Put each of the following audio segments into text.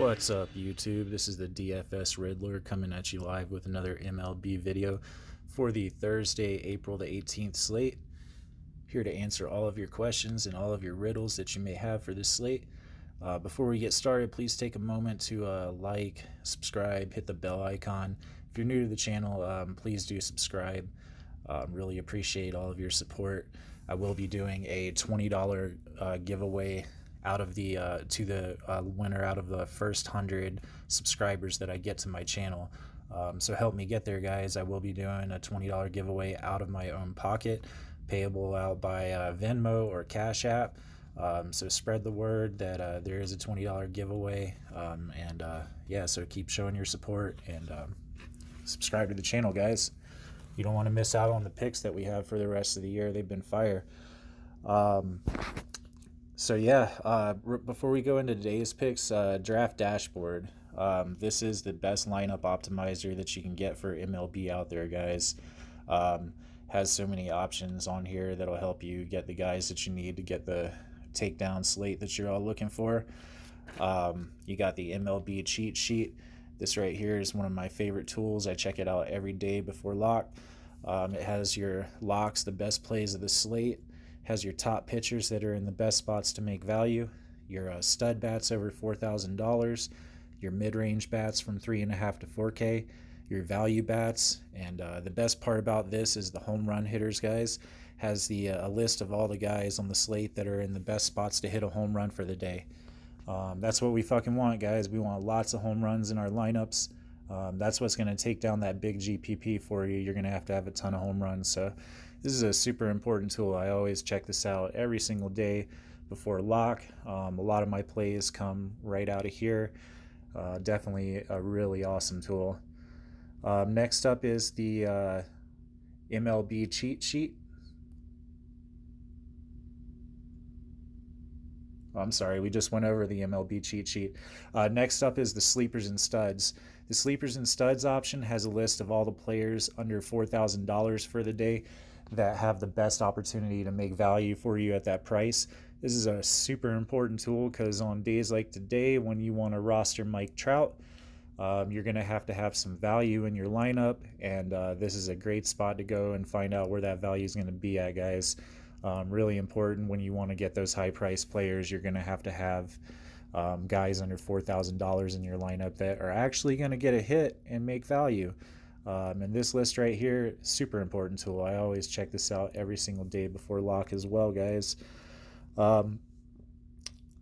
What's up, YouTube? This is the DFS Riddler coming at you live with another MLB video for the Thursday, April the 18th slate. Here to answer all of your questions and all of your riddles that you may have for this slate. Before we get started, please take a moment to like, subscribe, hit the bell icon. If you're new to the channel, please do subscribe. Really appreciate all of your support. I will be doing a $20 giveaway out of the to the winner out of the first 100 subscribers that I get to my channel. So help me get there, guys. I will be doing a $20 giveaway out of my own pocket, payable out by Venmo or Cash App. So spread the word that there is a $20 giveaway, yeah, so keep showing your support and subscribe to the channel, guys. You don't want to miss out on the picks that we have for the rest of the year. They've been fire. So yeah, before we go into today's picks, Draft Dashboard. This is the best lineup optimizer that you can get for MLB out there, guys. Has so many options on here that'll help you get the guys that you need to get the takedown slate that you're all looking for. You got the MLB cheat sheet. This right here is one of my favorite tools. I check it out every day before lock. It has your locks, the best plays of the slate, has your top pitchers that are in the best spots to make value, your stud bats over $4,000, your mid-range bats from 3.5 to 4K, your value bats, and the best part about this is the home run hitters, guys. Has the a list of all the guys on the slate that are in the best spots to hit a home run for the day. That's what we fucking want, guys. We want lots of home runs in our lineups. That's what's going to take down that big GPP for you. You're going to have a ton of home runs. So this is a super important tool. I always check this out every single day before lock. A lot of my plays come right out of here. Definitely a really awesome tool. Next up is the MLB cheat sheet. I'm sorry, we just went over the MLB cheat sheet. Next up is the sleepers and studs. The sleepers and studs option has a list of all the players under $4,000 for the day that have the best opportunity to make value for you at that price. This is a super important tool because on days like today, when you want to roster Mike Trout, you're going to have some value in your lineup, and this is a great spot to go and find out where that value is going to be at, guys. Really important when you want to get those high price players. You're going to have guys under $4,000 in your lineup that are actually going to get a hit and make value. And this list right here, super important tool. I always check this out every single day before lock as well, guys.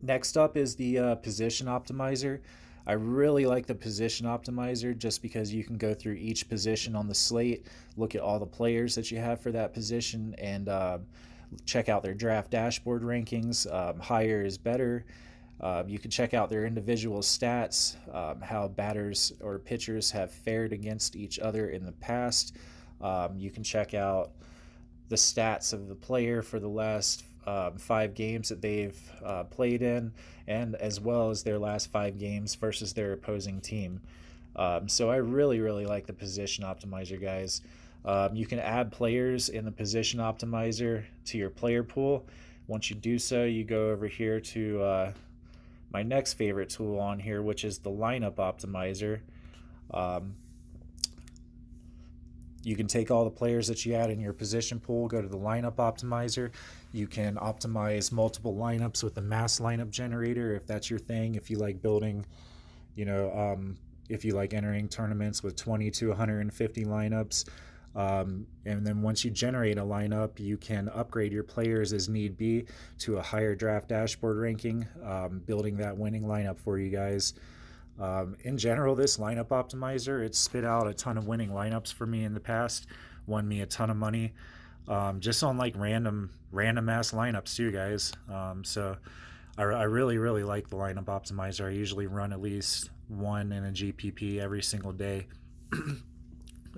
Next up is the position optimizer. I really like the position optimizer just because you can go through each position on the slate, look at all the players that you have for that position, and check out their draft dashboard rankings. Higher is better. You can check out their individual stats, how batters or pitchers have fared against each other in the past. You can check out the stats of the player for the last 5 games that they've played in, and as well as their last 5 games versus their opposing team. So I really like the position optimizer, guys. You can add players in the position optimizer to your player pool. Once you do so, you go over here to my next favorite tool on here, which is the lineup optimizer. You can take all the players that you add in your position pool, go to the lineup optimizer. You can optimize multiple lineups with the mass lineup generator if that's your thing. If you like building, if you like entering tournaments with 20 to 150 lineups. And then once you generate a lineup, you can upgrade your players as need be to a higher draft dashboard ranking, building that winning lineup for you guys. In general, this lineup optimizer, it's spit out a ton of winning lineups for me in the past, won me a ton of money, just on like random ass lineups too, guys. So I really like the lineup optimizer. I usually run at least one in a GPP every single day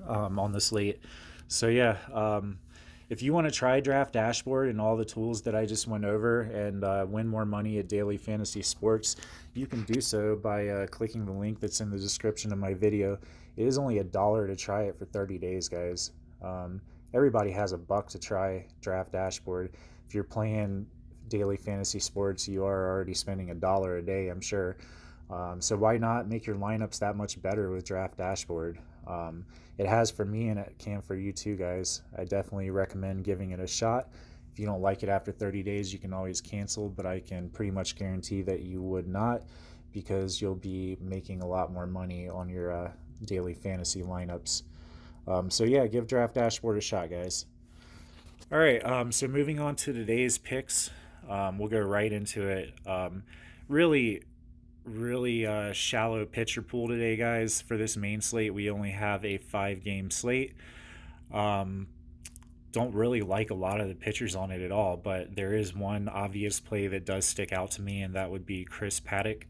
on the slate. So yeah, if you want to try Draft Dashboard and all the tools that I just went over and win more money at Daily Fantasy Sports, you can do so by clicking the link that's in the description of my video. It is only $1 to try it for 30 days, guys. Everybody has $1 to try Draft Dashboard. If you're playing Daily Fantasy Sports, you are already spending $1 a day, I'm sure. So why not make your lineups that much better with Draft Dashboard? It has for me, and it can for you too, guys. I definitely recommend giving it a shot. If you don't like it after 30 days, you can always cancel, but I can pretty much guarantee that you would not, because you'll be making a lot more money on your daily fantasy lineups. So yeah, give Draft Dashboard a shot, guys. All right, so moving on to today's picks, we'll go right into it. Really, really shallow pitcher pool today, guys. For this main slate, we only have a 5-game slate. Don't really like a lot of the pitchers on it at all, but there is one obvious play that does stick out to me, and that would be Chris Paddack.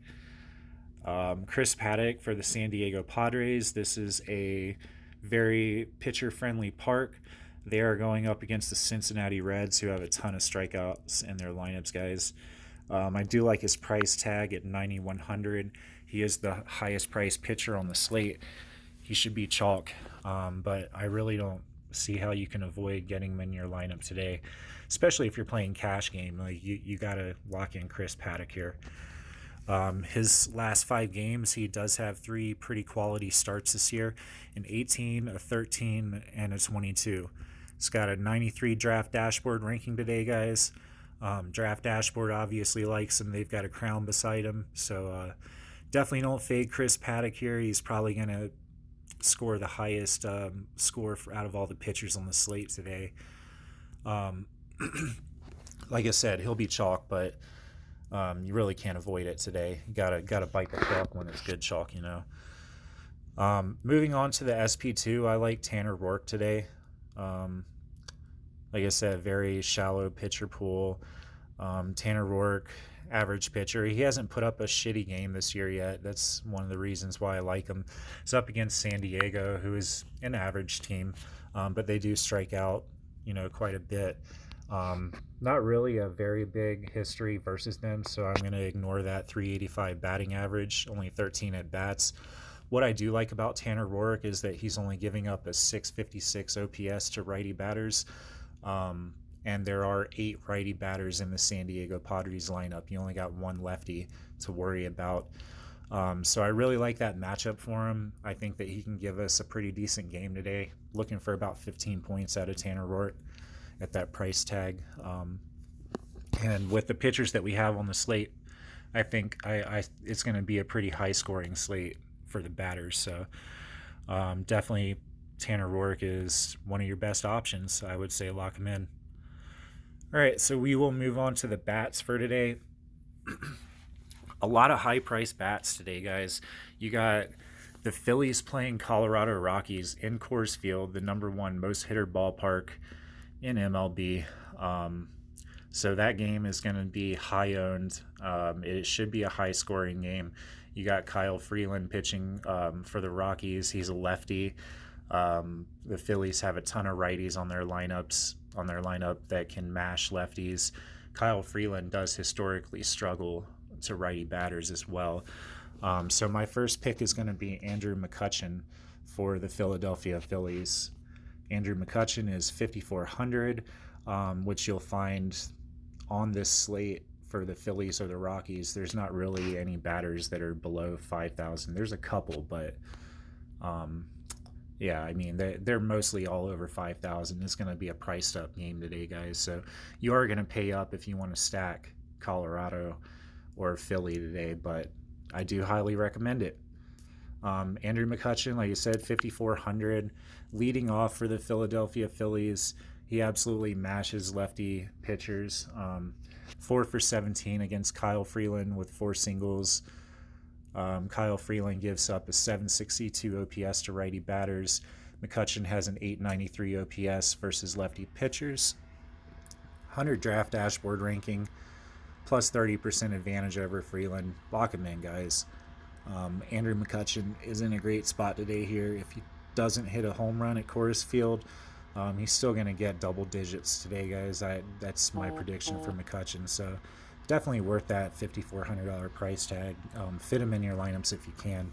Chris Paddack for the San Diego Padres. This is a very pitcher-friendly park. They are going up against the Cincinnati Reds, who have a ton of strikeouts in their lineups, guys. I do like his price tag at 9,100. He is the highest priced pitcher on the slate. He should be chalk, but I really don't see how you can avoid getting him in your lineup today, especially if you're playing cash game. Like you got to lock in Chris Paddack here. His last 5 games, he does have 3 pretty quality starts this year: an 18, a 13, and a 22. He's got a 93 Draft Dashboard ranking today, guys. Draft Dashboard obviously likes him. They've got a crown beside him, so definitely don't fade Chris Paddack here. He's probably going to score the highest score out of all the pitchers on the slate today. Like I said, he'll be chalk, but you really can't avoid it today. You gotta bite the chalk when it's good chalk, you know. Moving on to the SP2, I like Tanner Roark today. Like I said, very shallow pitcher pool. Tanner Roark, average pitcher. He hasn't put up a shitty game this year yet. That's one of the reasons why I like him. He's up against San Diego, who is an average team, but they do strike out, quite a bit. Not really a very big history versus them, so I'm going to ignore that 385 batting average, only 13 at bats. What I do like about Tanner Roark is that he's only giving up a 656 OPS to righty batters. And there are 8 righty batters in the San Diego Padres lineup. You only got 1 lefty to worry about. So I really like that matchup for him. I think that he can give us a pretty decent game today. Looking for about 15 points out of Tanner Roark at that price tag. And with the pitchers that we have on the slate, I think it's going to be a pretty high-scoring slate for the batters. So definitely Tanner Roark is one of your best options. I would say lock him in. All right, so we will move on to the bats for today. A lot of high-priced bats today, guys. You got the Phillies playing Colorado Rockies in Coors Field, the #1 most hitter ballpark in MLB. So that game is going to be high-owned. It should be a high-scoring game. You got Kyle Freeland pitching for the Rockies. He's a lefty. The Phillies have a ton of righties on their lineup that can mash lefties. Kyle Freeland does historically struggle to righty batters as well. So my first pick is going to be Andrew McCutchen for the Philadelphia Phillies. Andrew McCutchen is 5,400, which you'll find on this slate for the Phillies or the Rockies. There's not really any batters that are below 5,000. There's a couple, but yeah, I mean, they're mostly all over 5,000. It's going to be a priced up game today, guys. So you are going to pay up if you want to stack Colorado or Philly today, but I do highly recommend it. Andrew McCutchen, like I said, 5,400. Leading off for the Philadelphia Phillies, he absolutely mashes lefty pitchers. 4 for 17 against Kyle Freeland with 4 singles. Kyle Freeland gives up a 762 OPS to righty batters. McCutchen has an 893 OPS versus lefty pitchers. 100 Draft Dashboard ranking, plus 30% advantage over Freeland. Lock him in, guys. Andrew McCutchen is in a great spot today here. If he doesn't hit a home run at Coors Field, he's still going to get double digits today, guys. That's my prediction for McCutchen. So definitely worth that $5,400 price tag. Fit him in your lineups if you can.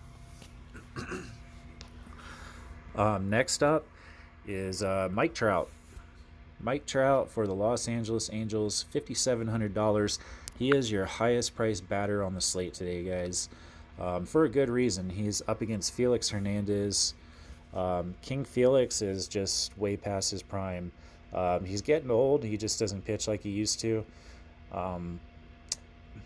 Next up is Mike Trout. Mike Trout for the Los Angeles Angels, $5,700. He is your highest priced batter on the slate today, guys. for a good reason. He's up against Felix Hernandez. King Felix is just way past his prime. He's getting old. He just doesn't pitch like he used to. Um,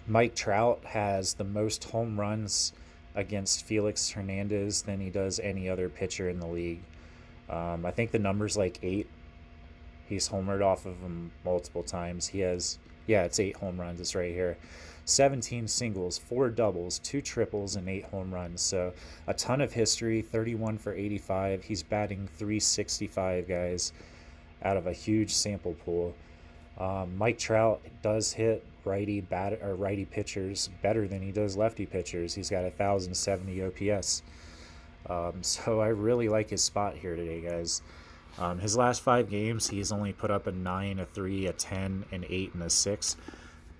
Mike Trout has the most home runs against Felix Hernandez than he does any other pitcher in the league. I think the number's like 8. He's homered off of him multiple times. He has, yeah, it's 8 home runs. It's right here. 17 singles, 4 doubles, 2 triples, and 8 home runs. So a ton of history, 31 for 85. He's batting 365, guys, out of a huge sample pool. Mike Trout does hit righty pitchers better than he does lefty pitchers. He's got 1,070 OPS. So I really like his spot here today, guys. His last 5 games, he's only put up a 9, a 3, a 10, an 8, and a 6.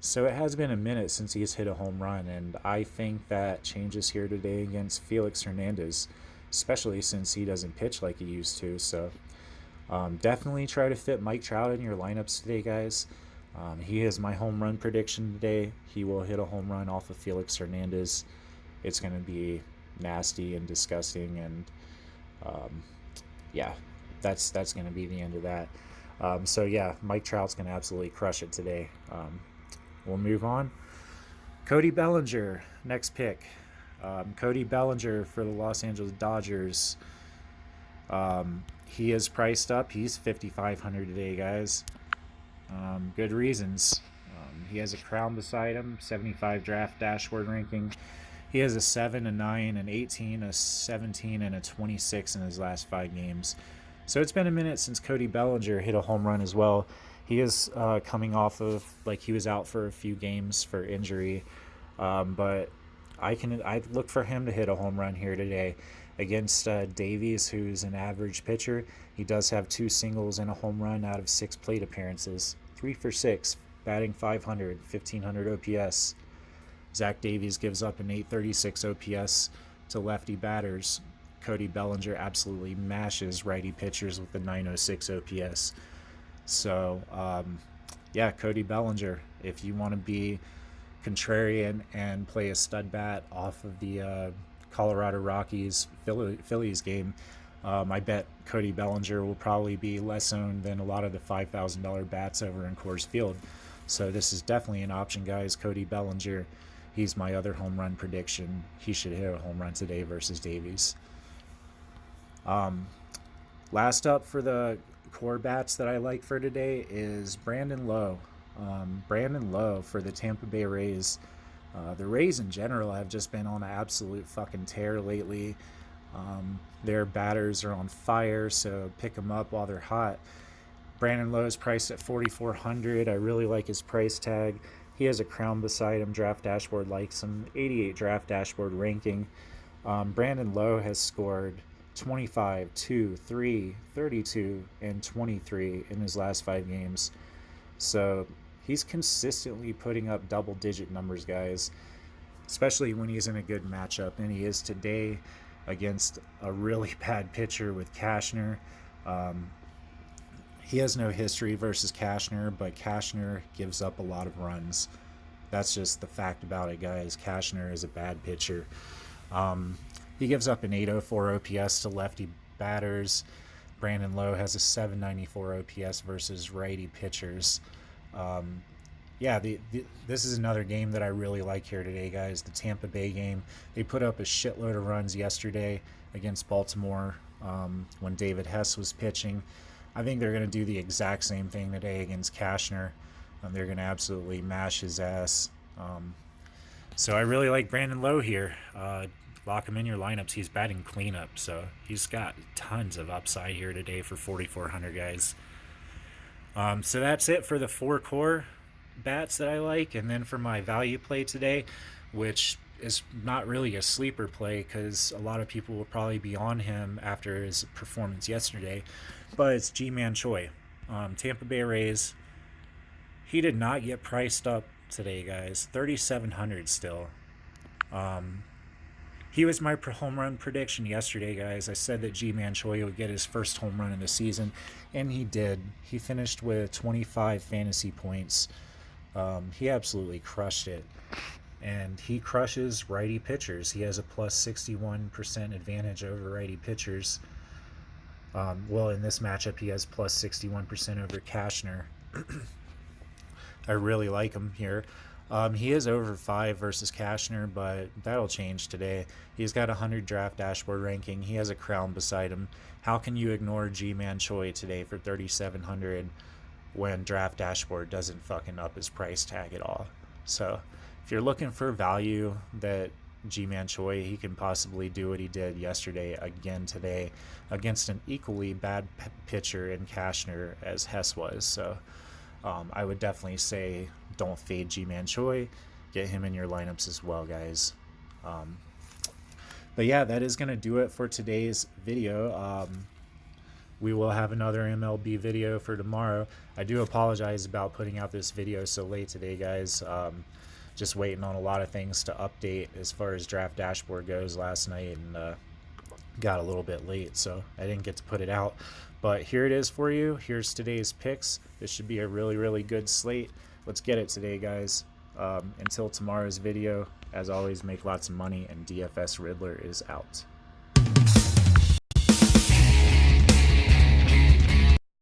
So it has been a minute since he's hit a home run, and I think that changes here today against Felix Hernandez, especially since he doesn't pitch like he used to. So definitely try to fit Mike Trout in your lineups today, guys. He is my home run prediction today. He will hit a home run off of Felix Hernandez. It's going to be nasty and disgusting, and yeah, that's going to be the end of that. So yeah, Mike Trout's going to absolutely crush it today. We'll move on. Cody Bellinger, next pick. Cody Bellinger for the Los Angeles Dodgers. He is priced up. He's $5,500 today, guys. Good reasons. He has a crown beside him, 75 draft dashboard ranking. He has a 7, a 9, an 18, a 17, and a 26 in his last 5 games. So it's been a minute since Cody Bellinger hit a home run as well. He is coming off of, like, he was out for a few games for injury, but I look for him to hit a home run here today against Davies, who's an average pitcher. He does have 2 singles and a home run out of 6 plate appearances. 3 for 6, batting 500, 1,500 OPS. Zach Davies gives up an 836 OPS to lefty batters. Cody Bellinger absolutely mashes righty pitchers with the 906 OPS. So, yeah, Cody Bellinger, if you want to be contrarian and play a stud bat off of the Colorado Rockies Phillies game, I bet Cody Bellinger will probably be less owned than a lot of the $5,000 bats over in Coors Field. So this is definitely an option, guys. Cody Bellinger, he's my other home run prediction. He should hit a home run today versus Davies. Last up for the core bats that I like for today is Brandon Lowe. Brandon Lowe for the Tampa Bay Rays. The Rays in general have just been on an absolute fucking tear lately. Their batters are on fire, so pick them up while they're hot. Brandon Lowe is priced at $4,400. I really like his price tag. He has a crown beside him. Draft Dashboard likes him. 88 Draft Dashboard ranking. Brandon Lowe has scored 25, 2, 3, 32, and 23 in his last 5 games. So he's consistently putting up double-digit numbers, guys, especially when he's in a good matchup, and he is today against a really bad pitcher with Cashner. He has no history versus Cashner, but Cashner gives up a lot of runs. That's just the fact about it, guys. Cashner is a bad pitcher. He gives up an 804 OPS to lefty batters. Brandon Lowe has a 794 OPS versus righty pitchers. This is another game that I really like here today, guys. The Tampa Bay game. They put up a shitload of runs yesterday against Baltimore when David Hess was pitching. I think they're going to do the exact same thing today against Cashner. They're going to absolutely mash his ass. So I really like Brandon Lowe here. Lock him in your lineups. He's batting cleanup, so he's got tons of upside here today for 4,400, guys. So that's it for the 4 core bats that I like. And then for my value play today, which is not really a sleeper play because a lot of people will probably be on him after his performance yesterday, but it's Ji-Man Choi. Tampa Bay Rays. He did not get priced up today, guys. 3,700 still. He was my home run prediction yesterday, guys. I said that Ji-Man Choi would get his first home run of the season, and he did. He finished with 25 fantasy points. He absolutely crushed it. and he crushes righty pitchers. He has a plus 61% advantage over righty pitchers. Well, in this matchup, he has plus 61% over Cashner. I really like him here. He is over 5 versus Cashner, but that'll change today. He's got a 100 draft dashboard ranking. He has a crown beside him. How can you ignore G-Man Choi today for 3,700 when draft dashboard doesn't fucking up his price tag at all? So if you're looking for value that G-Man Choi, he can possibly do what he did yesterday again today against an equally bad pitcher in Cashner as Hess was. So I would definitely say don't fade G-Man Choi. Get him in your lineups as well, guys. But yeah, that is going to do it for today's video. We will have another MLB video for tomorrow. I do apologize about putting out this video so late today, guys. Just waiting on a lot of things to update as far as draft dashboard goes last night, and got a little bit late, so I didn't get to put it out. But here it is for you. Here's today's picks. This should be a really, really good slate. Let's get it today, guys. Until tomorrow's video, as always, make lots of money, and DFS Riddler is out.